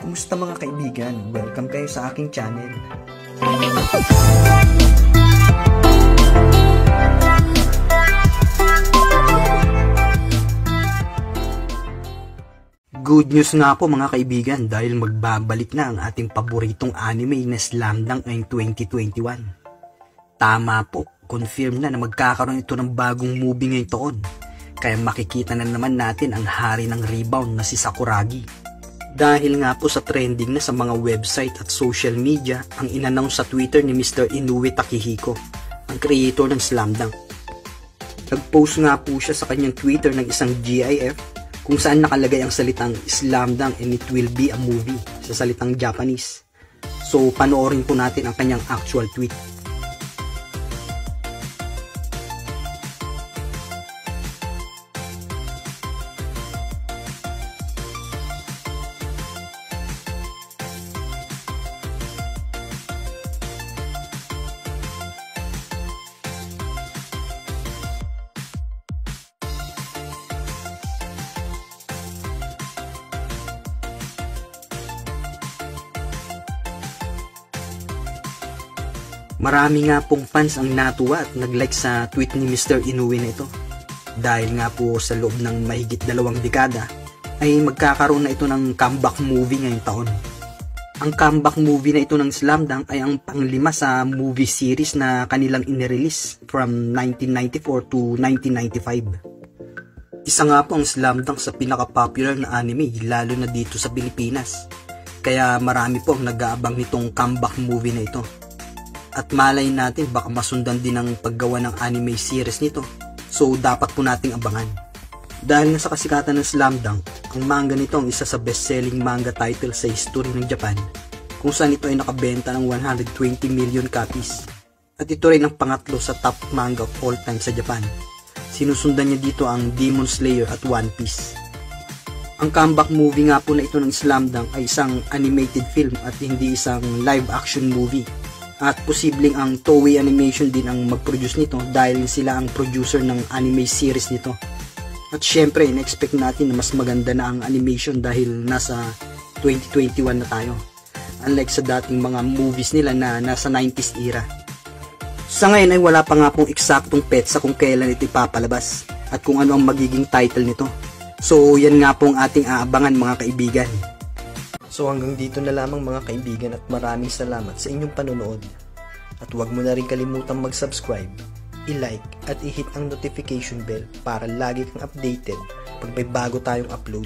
Kumusta mga kaibigan? Welcome kayo sa aking channel. Good news nga po mga kaibigan dahil magbabalik na ang ating paboritong anime na Slam Dunk ngayong 2021. Tama po, confirm na magkakaroon ito ng bagong movie ngayong taon. Kaya makikita na naman natin ang hari ng rebound na si Sakuragi. Dahil nga po sa trending na sa mga website at social media ang in-announce sa Twitter ni Mr. Inoue Takehiko, ang creator ng Slam Dunk. Nag-post nga po siya sa kanyang Twitter ng isang GIF kung saan nakalagay ang salitang Slam Dunk and it will be a movie sa salitang Japanese. So panoorin po natin ang kanyang actual tweet. Marami nga pong fans ang natuwa at nag-like sa tweet ni Mr. Inoue na ito. Dahil nga po sa loob ng mahigit 2 dekada ay magkakaroon na ito ng comeback movie ngayong taon. Ang comeback movie na ito ng Slam Dunk ay ang panglima sa movie series na kanilang inirelease from 1994 to 1995. Isa nga po ang Slam Dunk sa pinaka-popular na anime lalo na dito sa Pilipinas. Kaya marami po ang nag-aabang nitong comeback movie na ito. At malay natin baka masundan din ang paggawa ng anime series nito. So dapat po nating abangan. Dahil nga sa kasikatan ng Slam Dunk, ang manga nito ang isa sa best-selling manga title sa history ng Japan, kung saan ito ay nakabenta ng 120 million copies. At ito rin ang pangatlo sa top manga of all time sa Japan. Sinusundan niya dito ang Demon Slayer at One Piece. Ang comeback movie nga po na ito ng Slam Dunk ay isang animated film at hindi isang live action movie. At posibleng ang Toei Animation din ang mag-produce nito dahil sila ang producer ng anime series nito. At syempre, in-expect natin na mas maganda na ang animation dahil nasa 2021 na tayo. Unlike sa dating mga movies nila na nasa 90s era. Sa ngayon ay wala pa nga pong eksaktong petsa kung kailan ito ipapalabas at kung ano ang magiging title nito. So yan nga pong ating aabangan mga kaibigan. So hanggang dito na lamang mga kaibigan at maraming salamat sa inyong panonood. At huwag mo na rin kalimutang mag-subscribe, i-like at i-hit ang notification bell para lagi kang updated pag may bago tayong upload.